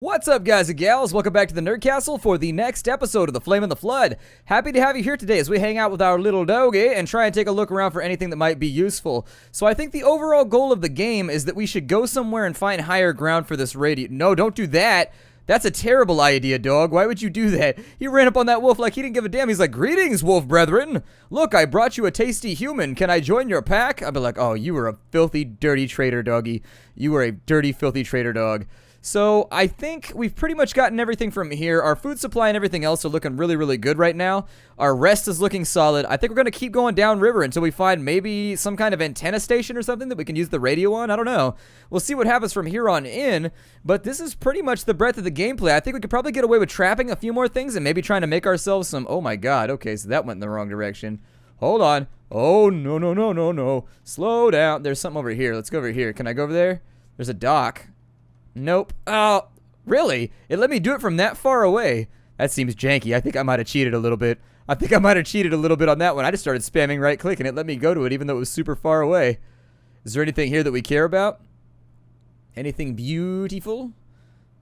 What's up, guys and gals? Welcome back to the Nerd Castle for the next episode of The Flame and the Flood. Happy to have you here today as we hang out with our little doggy and try and take a look around for anything that might be useful. So I think the overall goal of the game is that we should go somewhere and find higher ground for this radio. No, don't do that. That's a terrible idea, dog. Why would you do that? He ran up on that wolf like he didn't give a damn. He's like, "Greetings, wolf brethren. Look, I brought you a tasty human. Can I join your pack?" I'd be like, "Oh, you were a filthy, dirty traitor, doggy. You were a dirty, filthy traitor dog." So I think we've pretty much gotten everything from here. Our food supply and everything else are looking really, really good right now. Our rest is looking solid. I think we're going to keep going downriver until we find maybe some kind of antenna station or something that we can use the radio on. I don't know. We'll see what happens from here on in. But this is pretty much the breadth of the gameplay. I think we could probably get away with trapping a few more things and maybe trying to make ourselves some... Oh my god. Okay, so that went in the wrong direction. Hold on. Oh, no, no, no, no, no. Slow down. There's something over here. Let's go over here. Can I go over there? There's a dock. Nope. Oh, really? It let me do it from that far away. That seems janky. I think I might have cheated a little bit. I think I might have cheated a little bit on that one. I just started spamming right click and it let me go to it even though it was super far away. Is there anything here that we care about? Anything beautiful?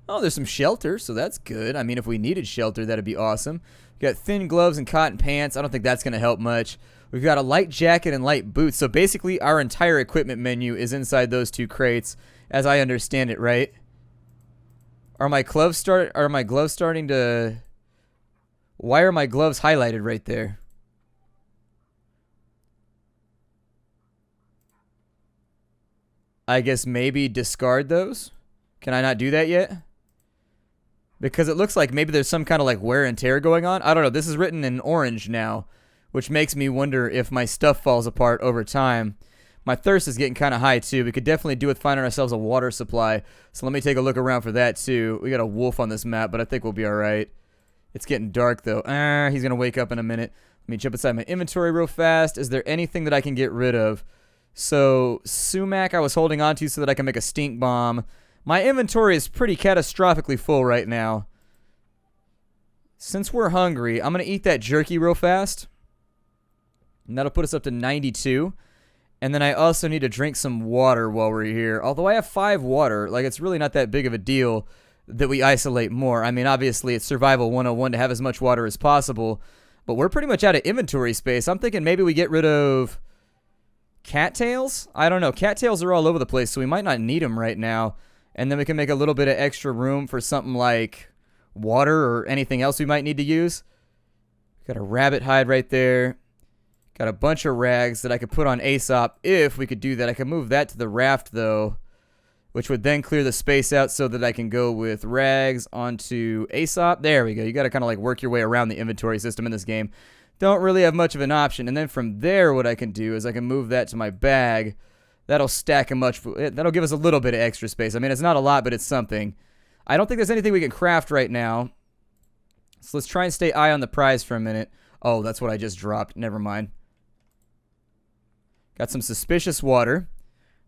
Oh, there's some shelter, so that's good. I mean, if we needed shelter, that'd be awesome. We got thin gloves and cotton pants. I don't think that's going to help much. We've got a light jacket and light boots. So basically, our entire equipment menu is inside those two crates, as I understand it, right? Are my gloves starting to... Why are my gloves highlighted right there? I guess maybe discard those? Can I not do that yet? Because it looks like maybe there's some kind of like wear and tear going on. I don't know. This is written in orange now, which makes me wonder if my stuff falls apart over time. My thirst is getting kind of high, too. We could definitely do with finding ourselves a water supply. So let me take a look around for that, too. We got a wolf on this map, but I think we'll be all right. It's getting dark, though. He's going to wake up in a minute. Let me jump inside my inventory real fast. Is there anything that I can get rid of? So, sumac I was holding on to so that I can make a stink bomb. My inventory is pretty catastrophically full right now. Since we're hungry, I'm going to eat that jerky real fast. And that'll put us up to 92. And then I also need to drink some water while we're here. Although I have 5 water, like it's really not that big of a deal that we isolate more. I mean, obviously it's survival 101 to have as much water as possible. But we're pretty much out of inventory space. I'm thinking maybe we get rid of cattails? I don't know. Cattails are all over the place, so we might not need them right now. And then we can make a little bit of extra room for something like water or anything else we might need to use. Got a rabbit hide right there. Got a bunch of rags that I could put on Aesop if we could do that. I could move that to the raft, though, which would then clear the space out so that I can go with rags onto Aesop. There we go. You got to kind of like work your way around the inventory system in this game. Don't really have much of an option. And then from there, what I can do is I can move that to my bag. That'll stack that'll give us a little bit of extra space. I mean, it's not a lot, but it's something. I don't think there's anything we can craft right now. So let's try and stay eye on the prize for a minute. Oh, that's what I just dropped. Never mind. Got some suspicious water.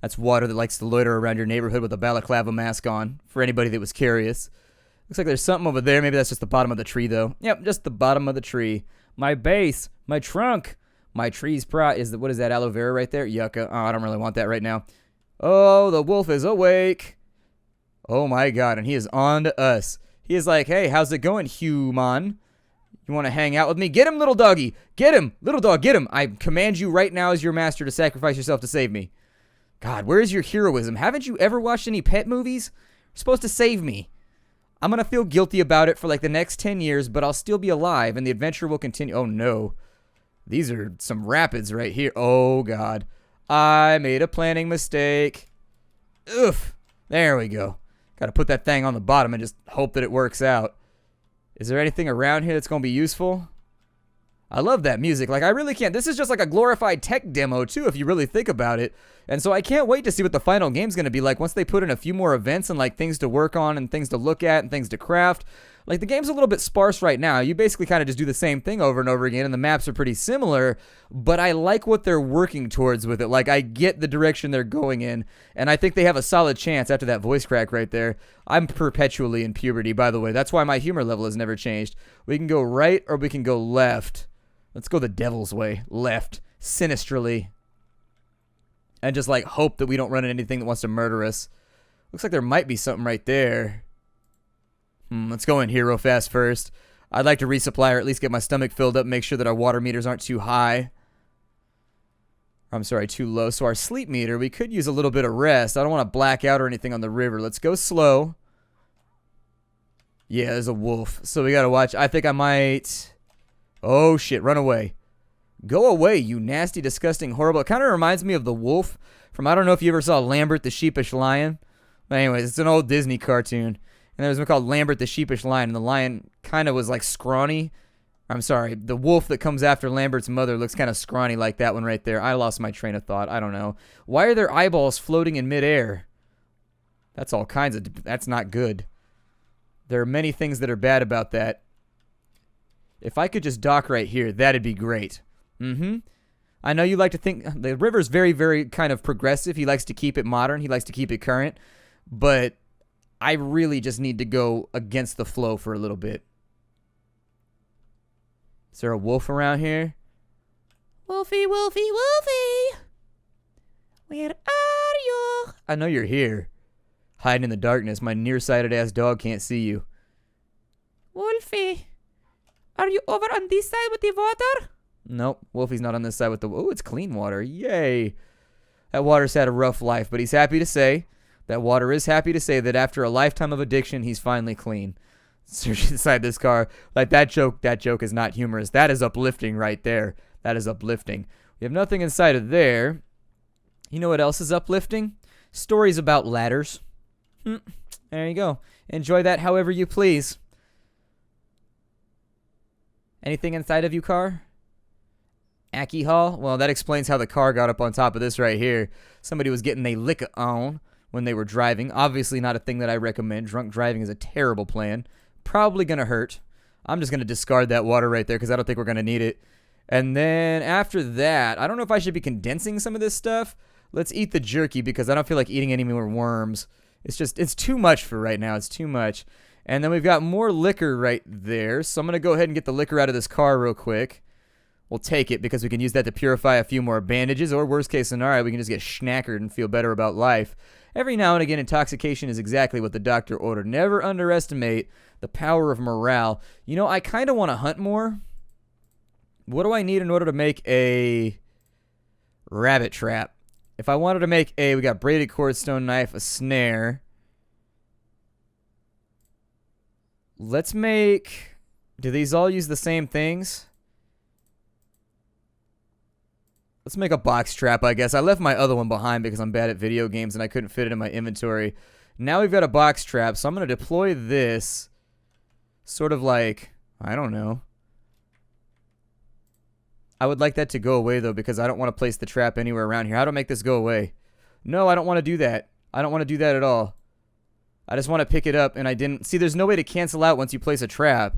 That's water that likes to loiter around your neighborhood with a balaclava mask on, for anybody that was curious. Looks like there's something over there. Maybe that's just the bottom of the tree, though. Yep, just the bottom of the tree. My base, my trunk, my tree's what is that, aloe vera right there? Yucca. Oh, I don't really want that right now. Oh, the wolf is awake. Oh my god, and he is on to us. He is like, "Hey, how's it going, human? You want to hang out with me? Get him, little doggy. Get him. Little dog, get him. I command you right now as your master to sacrifice yourself to save me." God, where is your heroism? Haven't you ever watched any pet movies? You're supposed to save me. I'm going to feel guilty about it for like the next 10 years, but I'll still be alive and the adventure will continue. Oh, no. These are some rapids right here. Oh, God. I made a planning mistake. Oof. There we go. Got to put that thing on the bottom and just hope that it works out. Is there anything around here that's going to be useful? I love that music. Like, I really can't. This is just like a glorified tech demo, too, if you really think about it. And so I can't wait to see what the final game's going to be like once they put in a few more events and, like, things to work on and things to look at and things to craft. Like, the game's a little bit sparse right now. You basically kind of just do the same thing over and over again, and the maps are pretty similar. But I like what they're working towards with it. Like, I get the direction they're going in, and I think they have a solid chance after that voice crack right there. I'm perpetually in puberty, by the way. That's why my humor level has never changed. We can go right or we can go left. Let's go the devil's way. Left. Sinisterly. And just, like, hope that we don't run into anything that wants to murder us. Looks like there might be something right there. Let's go in here real fast first. I'd like to resupply or at least get my stomach filled up, make sure that our water meters aren't too high. I'm sorry, too low. So our sleep meter, we could use a little bit of rest. I don't want to black out or anything on the river. Let's go slow. Yeah, there's a wolf. So we got to watch. I think I might... Oh, shit. Run away. Go away, you nasty, disgusting, horrible. It kind of reminds me of the wolf from... I don't know if you ever saw Lambert the Sheepish Lion. But anyways, it's an old Disney cartoon. And there was one called Lambert the Sheepish Lion. And the lion kind of was like scrawny. I'm sorry. The wolf that comes after Lambert's mother looks kind of scrawny like that one right there. I lost my train of thought. I don't know. Why are there eyeballs floating in midair? That's all kinds of... That's not good. There are many things that are bad about that. If I could just dock right here, that'd be great. I know you like to think... The river's very, very kind of progressive. He likes to keep it modern. He likes to keep it current. But... I really just need to go against the flow for a little bit. Is there a wolf around here? Wolfie, Wolfie, Wolfie! Where are you? I know you're here. Hiding in the darkness. My nearsighted ass dog can't see you. Wolfie, are you over on this side with the water? Nope, Wolfie's not on this side with the... Oh, it's clean water. Yay. That water's had a rough life, but he's happy to say... That water is happy to say that after a lifetime of addiction, he's finally clean. Search inside this car. Like, that joke is not humorous. That is uplifting right there. That is uplifting. We have nothing inside of there. You know what else is uplifting? Stories about ladders. There you go. Enjoy that however you please. Anything inside of you, car? Aki Hall? Well, that explains how the car got up on top of this right here. Somebody was getting a lick on when they were driving. Obviously not a thing that I recommend. Drunk driving is a terrible plan. Probably going to hurt. I'm just going to discard that water right there because I don't think we're going to need it. And then after that, I don't know if I should be condensing some of this stuff. Let's eat the jerky because I don't feel like eating any more worms. It's too much for right now. It's too much. And then we've got more liquor right there. So I'm going to go ahead and get the liquor out of this car real quick. We'll take it because we can use that to purify a few more bandages. Or worst case scenario, we can just get schnackered and feel better about life. Every now and again, intoxication is exactly what the doctor ordered. Never underestimate the power of morale. You know, I kind of want to hunt more. What do I need in order to make a rabbit trap? If I wanted to make we got braided cord, stone knife, a snare. Let's make... Do these all use the same things? Let's make a box trap, I guess. I left my other one behind because I'm bad at video games and I couldn't fit it in my inventory. Now we've got a box trap, so I'm going to deploy this sort of like, I don't know. I would like that to go away, though, because I don't want to place the trap anywhere around here. How do I make this go away? No, I don't want to do that. I don't want to do that at all. I just want to pick it up, and I didn't... See, there's no way to cancel out once you place a trap.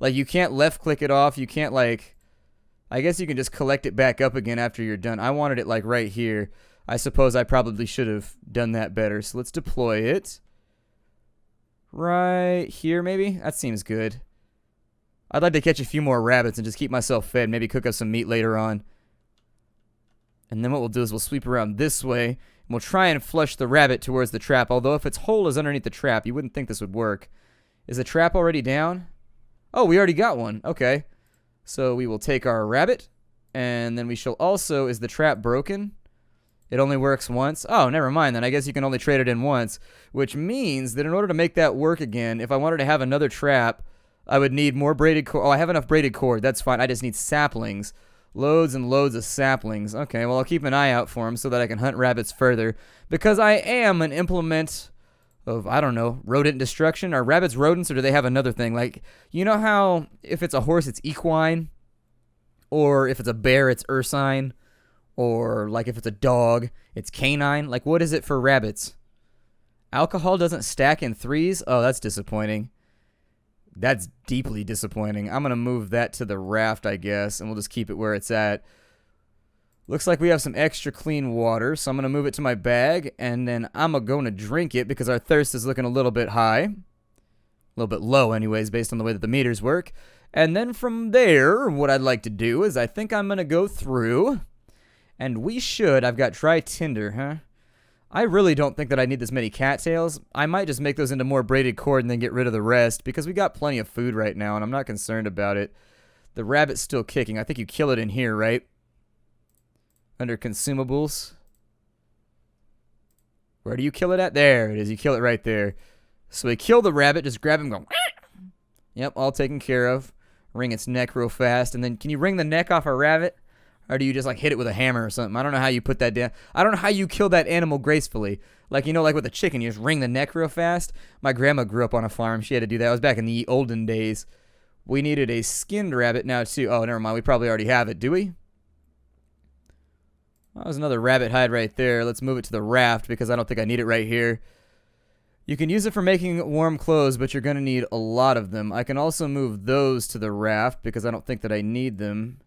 Like, you can't left-click it off. You can't, like... I guess you can just collect it back up again after you're done. I wanted it, like, right here. I suppose I probably should have done that better. So let's deploy it. Right here, maybe? That seems good. I'd like to catch a few more rabbits and just keep myself fed. Maybe cook up some meat later on. And then what we'll do is we'll sweep around this way. And we'll try and flush the rabbit towards the trap. Although if its hole is underneath the trap, you wouldn't think this would work. Is the trap already down? Oh, we already got one. Okay. So we will take our rabbit. And then we shall also... Is the trap broken? It only works once? Oh, never mind then. I guess you can only trade it in once. Which means that in order to make that work again, if I wanted to have another trap... I would need more braided cord. Oh, I have enough braided cord. That's fine. I just need saplings. Loads and loads of saplings. Okay, well, I'll keep an eye out for them so that I can hunt rabbits further. Because I am an implement of, I don't know, rodent destruction. Are rabbits rodents, or do they have another thing? Like, you know how if it's a horse, it's equine? Or if it's a bear, it's ursine? Or, like, if it's a dog, it's canine? Like, what is it for rabbits? Alcohol doesn't stack in threes? Oh, that's disappointing. That's deeply disappointing. I'm going to move that to the raft, I guess, and we'll just keep it where it's at. Looks like we have some extra clean water, so I'm going to move it to my bag, and then I'm going to drink it because our thirst is looking a little bit high. A little bit low, anyways, based on the way that the meters work. And then from there, what I'd like to do is I think I'm going to go through, and we should... I've got dry tinder, huh? I really don't think that I need this many cattails. I might just make those into more braided cord and then get rid of the rest because we got plenty of food right now and I'm not concerned about it. The rabbit's still kicking. I think you kill it in here, right? Under consumables. Where do you kill it at? There it is. You kill it right there. So we kill the rabbit. Just grab him and go. Yep, all taken care of. Wring its neck real fast. And then can you wring the neck off a rabbit? Or do you just like hit it with a hammer or something? I don't know how you put that down. I don't know how you kill that animal gracefully. Like, you know, like with a chicken, you just wring the neck real fast. My grandma grew up on a farm. She had to do that. It was back in the olden days. We needed a skinned rabbit now, too. Oh, never mind. We probably already have it. Do we? Well, there's another rabbit hide right there. Let's move it to the raft because I don't think I need it right here. You can use it for making warm clothes, but you're going to need a lot of them. I can also move those to the raft because I don't think that I need them.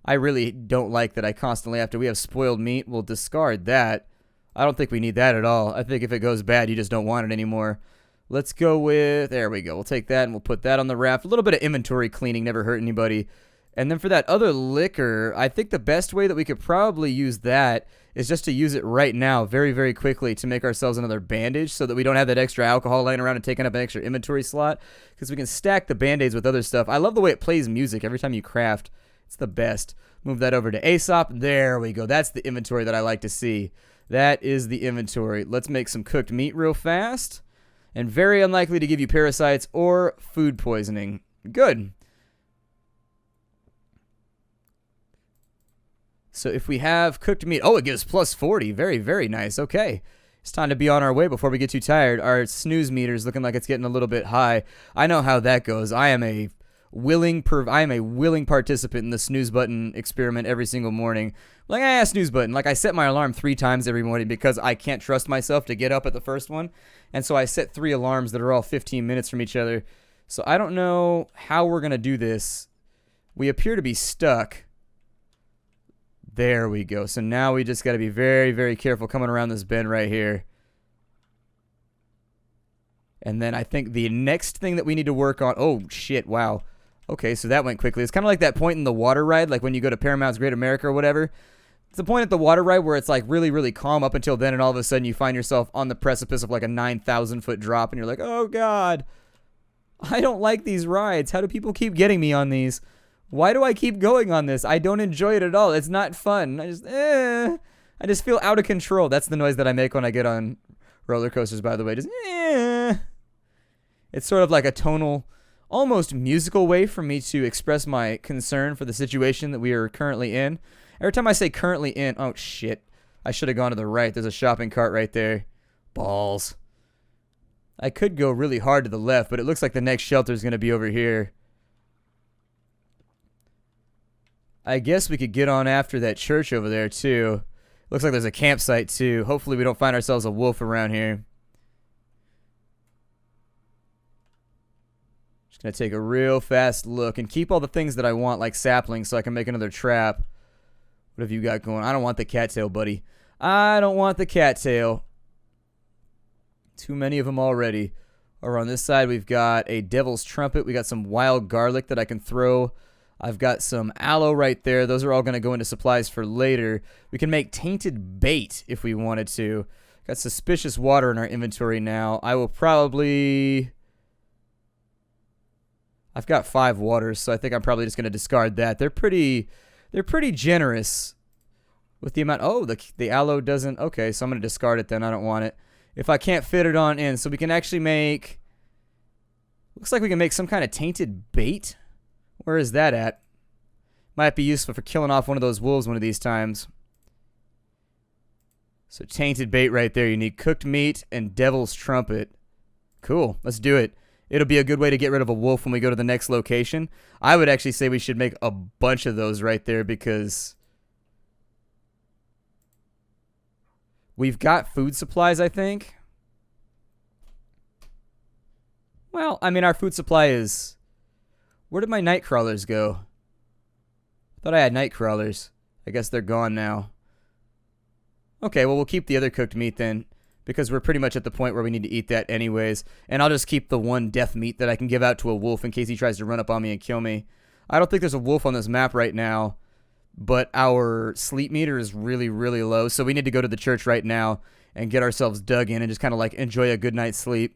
I really don't like that I constantly, after we have spoiled meat, we'll discard that. I don't think we need that at all. I think if it goes bad, you just don't want it anymore. Let's go with, there we go. We'll take that and we'll put that on the raft. A little bit of inventory cleaning, never hurt anybody. And then for that other liquor, I think the best way that we could probably use that is just to use it right now, very, very quickly to make ourselves another bandage so that we don't have that extra alcohol laying around and taking up an extra inventory slot because we can stack the band-aids with other stuff. I love the way it plays music every time you craft. It's the best. Move that over to Aesop. There we go. That's the inventory that I like to see. That is the inventory. Let's make some cooked meat real fast. And very unlikely to give you parasites or food poisoning. Good. So if we have cooked meat, oh, it gives plus 40. Very, very nice. Okay. It's time to be on our way before we get too tired. Our snooze meter is looking like it's getting a little bit high. I know how that goes. I am a willing participant in the snooze button experiment every single morning. Like, snooze button. Like, I set my alarm 3 times every morning because I can't trust myself to get up at the first one. And so I set 3 alarms that are all 15 minutes from each other. So I don't know how we're going to do this. We appear to be stuck. There we go. So now we just got to be very, very careful coming around this bend right here. And then I think the next thing that we need to work on... Oh, shit. Wow. Okay, so that went quickly. It's kind of like that point in the water ride, like when you go to Paramount's Great America or whatever. It's the point at the water ride where it's like really, really calm up until then, and all of a sudden you find yourself on the precipice of like a 9,000-foot drop, and you're like, oh, God. I don't like these rides. How do people keep getting me on these? Why do I keep going on this? I don't enjoy it at all. It's not fun. I just feel out of control. That's the noise that I make when I get on roller coasters, by the way. Just, It's sort of like a tonal, almost musical way for me to express my concern for the situation that we are currently in. Every time I say currently in, oh, shit. I should have gone to the right. There's a shopping cart right there. Balls. I could go really hard to the left, but it looks like the next shelter is going to be over here. I guess we could get on after that church over there, too. Looks like there's a campsite, too. Hopefully we don't find ourselves a wolf around here. Just going to take a real fast look and keep all the things that I want, like saplings, so I can make another trap. What have you got going? I don't want the cattail, buddy. I don't want the cattail. Too many of them already. Over on this side, we've got a devil's trumpet. We got some wild garlic that I can throw. I've got some aloe right there. Those are all going to go into supplies for later. We can make tainted bait if we wanted to. Got suspicious water in our inventory now. I will probably... I've got 5 waters, so I think I'm probably just going to discard that. They're pretty generous with the amount... Oh, the aloe doesn't... Okay, so I'm going to discard it then. I don't want it. If I can't fit it on in. So we can actually make... Looks like we can make some kind of tainted bait. Where is that at? Might be useful for killing off one of those wolves one of these times. So tainted bait right there. You need cooked meat and devil's trumpet. Cool. Let's do it. It'll be a good way to get rid of a wolf when we go to the next location. I would actually say we should make a bunch of those right there because we've got food supplies, I think. Well, I mean, our food supply is... Where did my night crawlers go? I thought I had night crawlers. I guess they're gone now. Okay, well, we'll keep the other cooked meat then, because we're pretty much at the point where we need to eat that anyways. And I'll just keep the one death meat that I can give out to a wolf in case he tries to run up on me and kill me. I don't think there's a wolf on this map right now, but our sleep meter is really, really low, so we need to go to the church right now and get ourselves dug in and just kind of like enjoy a good night's sleep.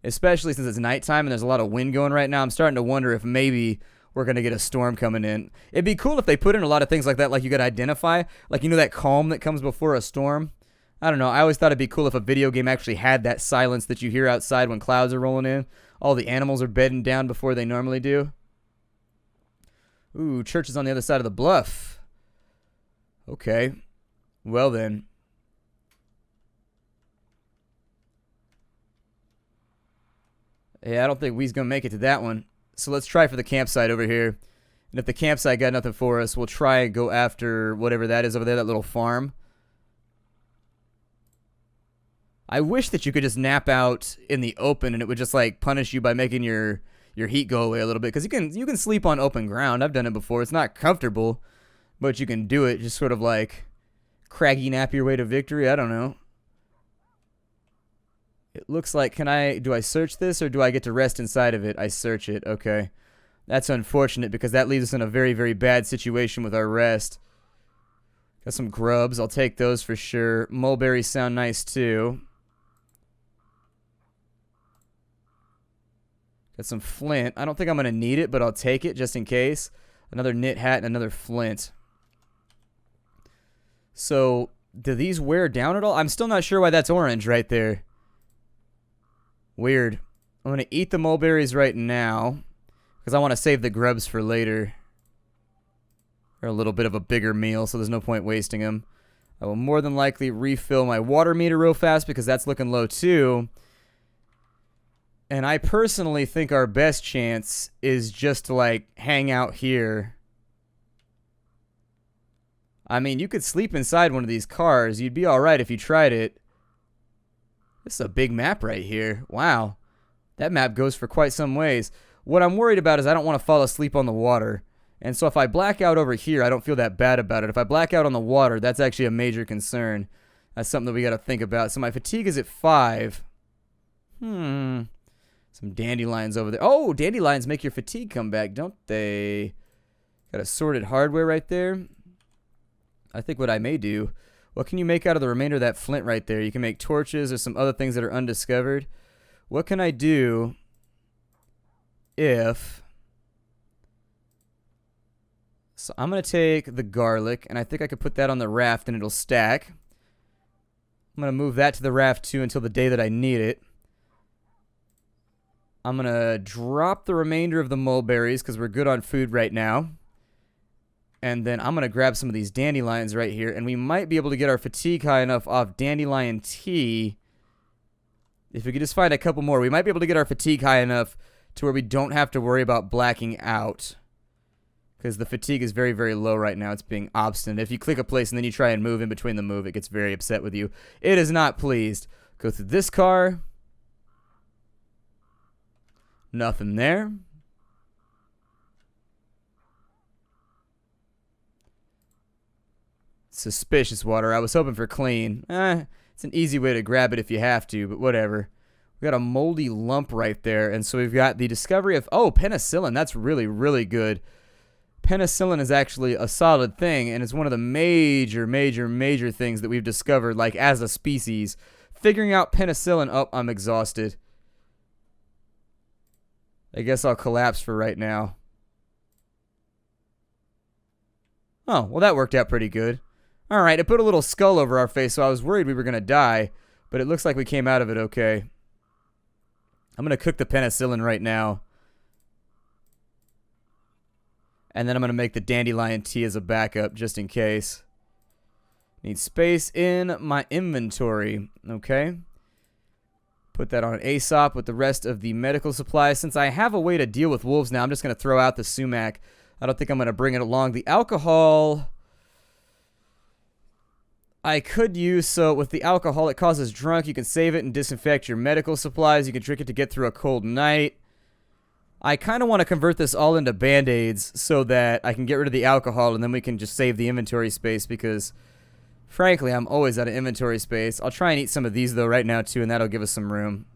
Especially since it's nighttime and there's a lot of wind going right now. I'm starting to wonder if maybe we're going to get a storm coming in. It'd be cool if they put in a lot of things like that, like you could identify, like, you know, that calm that comes before a storm. I don't know. I always thought it'd be cool if a video game actually had that silence that you hear outside when clouds are rolling in. All the animals are bedding down before they normally do. Ooh, church is on the other side of the bluff. Okay. Well then. Yeah, I don't think we's going to make it to that one. So let's try for the campsite over here. And if the campsite got nothing for us, we'll try and go after whatever that is over there, that little farm. I wish that you could just nap out in the open and it would just like punish you by making your heat go away a little bit. Because you can sleep on open ground. I've done it before. It's not comfortable, but you can do it. Just sort of like craggy nap your way to victory. I don't know. It looks like, do I search this or do I get to rest inside of it? I search it, okay. That's unfortunate because that leaves us in a very, very bad situation with our rest. Got some grubs, I'll take those for sure. Mulberries sound nice too. Got some flint. I don't think I'm going to need it, but I'll take it just in case. Another knit hat and another flint. So, do these wear down at all? I'm still not sure why that's orange right there. Weird. I'm going to eat the mulberries right now because I want to save the grubs for later. They're a little bit of a bigger meal, so there's no point wasting them. I will more than likely refill my water meter real fast because that's looking low too. And I personally think our best chance is just to like hang out here. I mean, you could sleep inside one of these cars. You'd be alright if you tried it. This is a big map right here. Wow. That map goes for quite some ways. What I'm worried about is I don't want to fall asleep on the water. And so if I black out over here, I don't feel that bad about it. If I black out on the water, that's actually a major concern. That's something that we got to think about. So my fatigue is at 5. Some dandelions over there. Oh, dandelions make your fatigue come back, don't they? Got assorted hardware right there. I think what I may do... What can you make out of the remainder of that flint right there? You can make torches or some other things that are undiscovered. What can I do if... So I'm going to take the garlic, and I think I could put that on the raft and it'll stack. I'm going to move that to the raft too until the day that I need it. I'm going to drop the remainder of the mulberries because we're good on food right now. And then I'm going to grab some of these dandelions right here. And we might be able to get our fatigue high enough off dandelion tea. If we could just find a couple more, we might be able to get our fatigue high enough to where we don't have to worry about blacking out. Because the fatigue is very, very low right now. It's being obstinate. If you click a place and then you try and move in between the move, it gets very upset with you. It is not pleased. Go through this car. Nothing there. Suspicious water. I was hoping for clean. It's an easy way to grab it if you have to, but whatever. We got a moldy lump right there, and so we've got the discovery of... Oh, penicillin. That's really, really good. Penicillin is actually a solid thing, and it's one of the major, major, major things that we've discovered, like, as a species. Figuring out penicillin... Oh, I'm exhausted. I guess I'll collapse for right now. Oh, well, that worked out pretty good. Alright, it put a little skull over our face, so I was worried we were going to die. But it looks like we came out of it okay. I'm going to cook the penicillin right now. And then I'm going to make the dandelion tea as a backup, just in case. Need space in my inventory. Okay. Put that on ASOP with the rest of the medical supplies. Since I have a way to deal with wolves now, I'm just going to throw out the sumac. I don't think I'm going to bring it along. The alcohol... I could use, so with the alcohol, it causes drunk. You can save it and disinfect your medical supplies. You can drink it to get through a cold night. I kind of want to convert this all into Band-Aids so that I can get rid of the alcohol and then we can just save the inventory space because, frankly, I'm always out of inventory space. I'll try and eat some of these, though, right now, too, and that'll give us some room.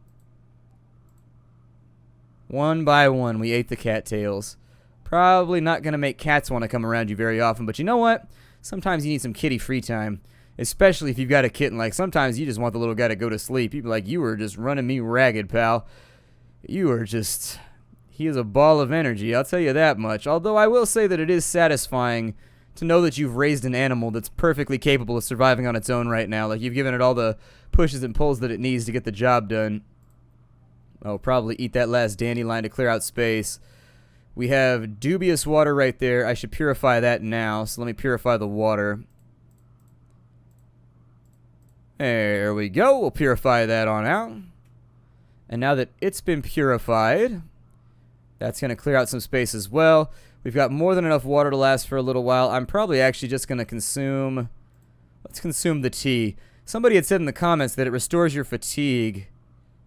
One by one, we ate the cattails. Probably not going to make cats want to come around you very often, but you know what? Sometimes you need some kitty free time. Especially if you've got a kitten. Like, sometimes you just want the little guy to go to sleep. You'd be like, you were just running me ragged, pal. You are just... He is a ball of energy, I'll tell you that much. Although I will say that it is satisfying to know that you've raised an animal that's perfectly capable of surviving on its own right now. Like, you've given it all the pushes and pulls that it needs to get the job done. I'll probably eat that last dandelion to clear out space. We have dubious water right there. I should purify that now, so let me purify the water. There we go. We'll purify that on out. And now that it's been purified, that's going to clear out some space as well. We've got more than enough water to last for a little while. I'm probably actually just going to consume... Let's consume the tea. Somebody had said in the comments that it restores your fatigue.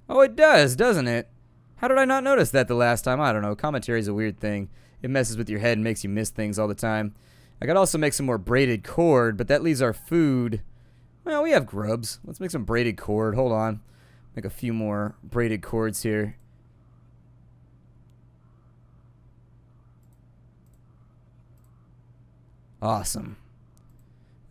Oh, it does, doesn't it? How did I not notice that the last time? I don't know. Commentary is a weird thing. It messes with your head and makes you miss things all the time. I could also make some more braided cord, but that leaves our food... Well, we have grubs. Let's make some braided cord. Hold on. Make a few more braided cords here. Awesome.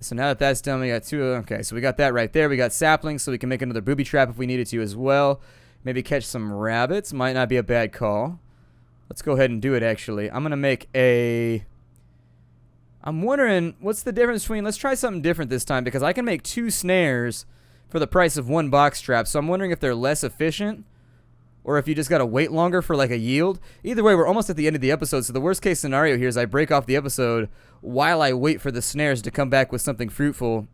So now that that's done, we got two. Okay, so we got that right there. We got saplings, so we can make another booby trap if we needed to as well. Maybe catch some rabbits. Might not be a bad call. Let's go ahead and do it, actually. I'm going to make a... I'm wondering, what's the difference between... Let's try something different this time, because I can make 2 snares for the price of 1 box trap. So I'm wondering if they're less efficient, or if you just got to wait longer for, like, a yield. Either way, we're almost at the end of the episode, so the worst case scenario here is I break off the episode while I wait for the snares to come back with something fruitful.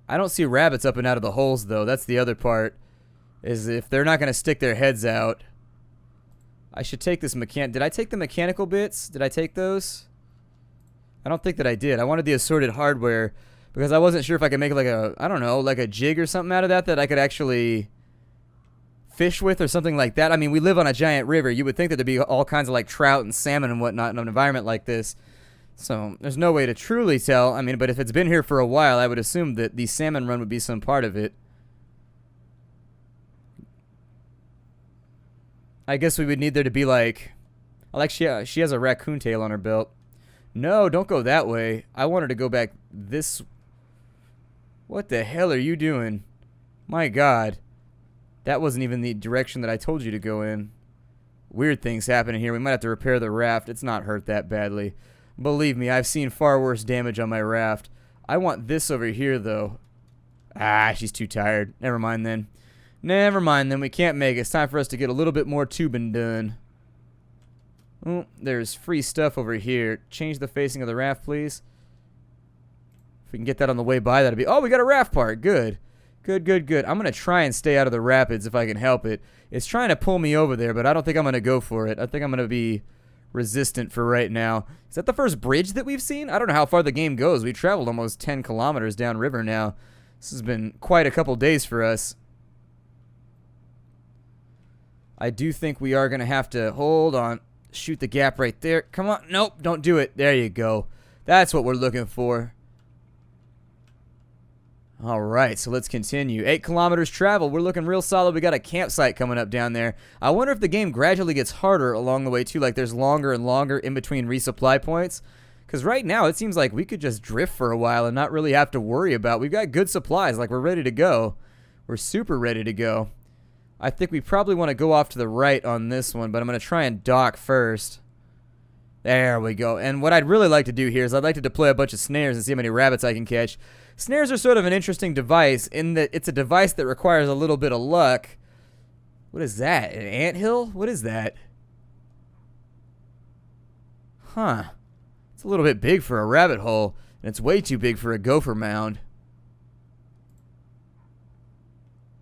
I don't see rabbits up and out of the holes, though. That's the other part, is if they're not going to stick their heads out. I should take this Did I take the mechanical bits? Did I take those? I don't think that I did. I wanted the assorted hardware because I wasn't sure if I could make like a, I don't know, like a jig or something out of that I could actually fish with or something like that. I mean, we live on a giant river. You would think that there'd be all kinds of like trout and salmon and whatnot in an environment like this. So there's no way to truly tell. I mean, but if it's been here for a while, I would assume that the salmon run would be some part of it. I guess we would need there to be like she has a raccoon tail on her belt. No, don't go that way. I want her to go back this. What the hell are you doing? My God. That wasn't even the direction that I told you to go in. Weird things happening here. We might have to repair the raft. It's not hurt that badly. Believe me, I've seen far worse damage on my raft. I want this over here, though. Ah, she's too tired. Never mind then. Never mind then. We can't make it. It's time for us to get a little bit more tubing done. Oh, there's free stuff over here. Change the facing of the raft, please. If we can get that on the way by, that'd be... Oh, we got a raft part. Good. Good, good, good. I'm going to try and stay out of the rapids if I can help it. It's trying to pull me over there, but I don't think I'm going to go for it. I think I'm going to be resistant for right now. Is that the first bridge that we've seen? I don't know how far the game goes. We've traveled almost 10 kilometers downriver now. This has been quite a couple days for us. I do think we are going to have to... Hold on. Shoot the gap right there. Come on. Nope, don't do it. There you go. That's what we're looking for. All right, so let's continue. 8 kilometers travel. We're looking real solid. We got a campsite coming up down there. I wonder if the game gradually gets harder along the way, too. Like, there's longer and longer in between resupply points. Because right now, it seems like we could just drift for a while and not really have to worry about... We've got good supplies. Like, we're ready to go. We're super ready to go. I think we probably want to go off to the right on this one, but I'm going to try and dock first. There we go. And what I'd really like to do here is I'd like to deploy a bunch of snares and see how many rabbits I can catch. Snares are sort of an interesting device in that it's a device that requires a little bit of luck. What is that? An anthill? What is that? Huh. It's a little bit big for a rabbit hole, and it's way too big for a gopher mound.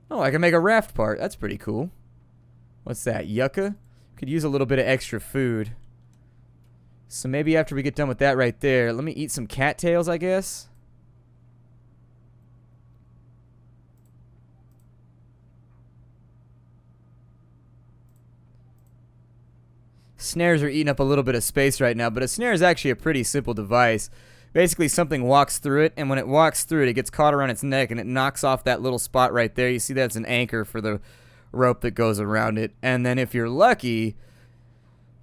Oh, I can make a raft part. That's pretty cool. What's that? Yucca? Could use a little bit of extra food. So maybe after we get done with that right there, let me eat some cattails, I guess. Snares are eating up a little bit of space right now, but a snare is actually a pretty simple device. Basically, something walks through it, and when it walks through it, it gets caught around its neck, and it knocks off that little spot right there. You see that's an anchor for the rope that goes around it. And then if you're lucky,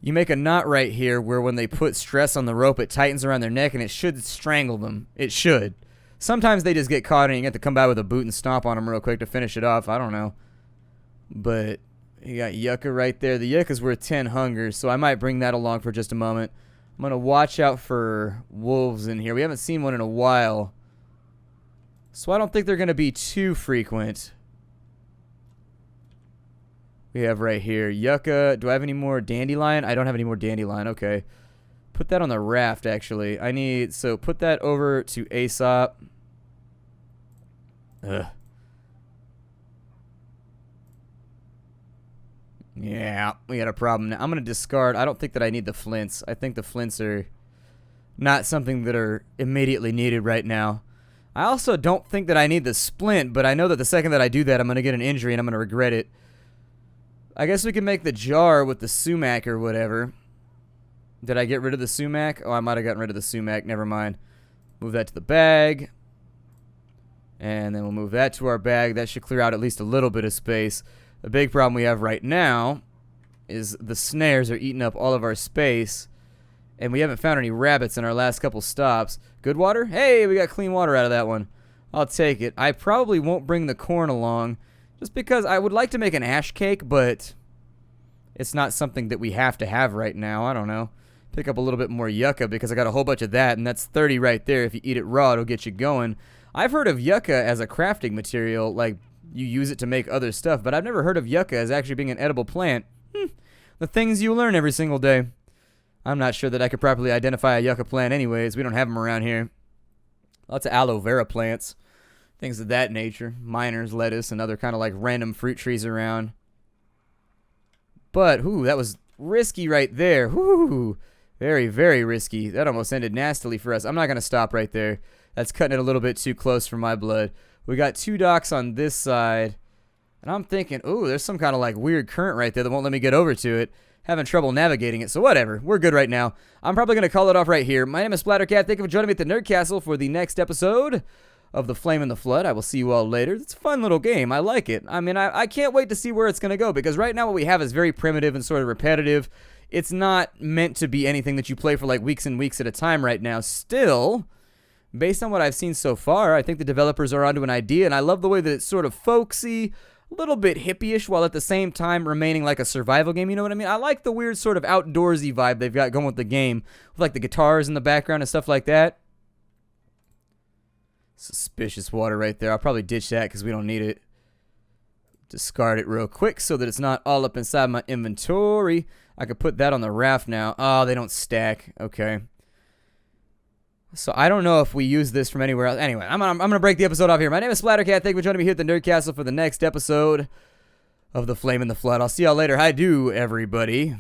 You make a knot right here where when they put stress on the rope, it tightens around their neck and it should strangle them. It should. Sometimes they just get caught and you get to come by with a boot and stomp on them real quick to finish it off. I don't know. But you got yucca right there. The yucca's worth 10 hunger, so I might bring that along for just a moment. I'm going to watch out for wolves in here. We haven't seen one in a while, so I don't think they're going to be too frequent. We have right here yucca. Do I have any more dandelion? I don't have any more dandelion. Okay. Put that on the raft, actually. So put that over to Aesop. Ugh. Yeah, we got a problem now. I'm going to discard. I don't think that I need the flints. I think the flints are not something that are immediately needed right now. I also don't think that I need the splint, but I know that the second that I do that, I'm going to get an injury and I'm going to regret it. I guess we can make the jar with the sumac or whatever. Did I get rid of the sumac? Oh, I might have gotten rid of the sumac. Never mind. Move that to the bag. And then we'll move that to our bag. That should clear out at least a little bit of space. The big problem we have right now is the snares are eating up all of our space. And we haven't found any rabbits in our last couple stops. Good water? Hey, we got clean water out of that one. I'll take it. I probably won't bring the corn along just because I would like to make an ash cake, but it's not something that we have to have right now. I don't know. Pick up a little bit more yucca because I got a whole bunch of that, and that's 30 right there. If you eat it raw, it'll get you going. I've heard of yucca as a crafting material, like you use it to make other stuff, but I've never heard of yucca as actually being an edible plant. The things you learn every single day. I'm not sure that I could properly identify a yucca plant anyways. We don't have them around here. Lots of aloe vera plants. Things of that nature. Miner's lettuce and other kind of like random fruit trees around. But, ooh, that was risky right there. Ooh, very, very risky. That almost ended nastily for us. I'm not going to stop right there. That's cutting it a little bit too close for my blood. We got 2 docks on this side. And I'm thinking, ooh, there's some kind of like weird current right there that won't let me get over to it. Having trouble navigating it, so whatever. We're good right now. I'm probably going to call it off right here. My name is Splattercat. Thank you for joining me at the Nerd Castle for the next episode of The Flame and the Flood. I will see you all later. It's a fun little game. I like it. I mean, I can't wait to see where it's going to go, because right now what we have is very primitive and sort of repetitive. It's not meant to be anything that you play for like weeks and weeks at a time right now. Still, based on what I've seen so far, I think the developers are onto an idea, and I love the way that it's sort of folksy, a little bit hippie-ish, while at the same time remaining like a survival game, you know what I mean? I like the weird sort of outdoorsy vibe they've got going with the game, with like the guitars in the background and stuff like that. Suspicious water right there. I'll probably ditch that because we don't need it. Discard it real quick so that it's not all up inside my inventory. I could put that on the raft now. Oh, they don't stack. Okay. So I don't know if we use this from anywhere else. Anyway, I'm gonna break the episode off here. My name is Splattercat. Thank you for joining me here at the Nerd Castle for the next episode of The Flame and the Flood. I'll see y'all later. Hi do, everybody.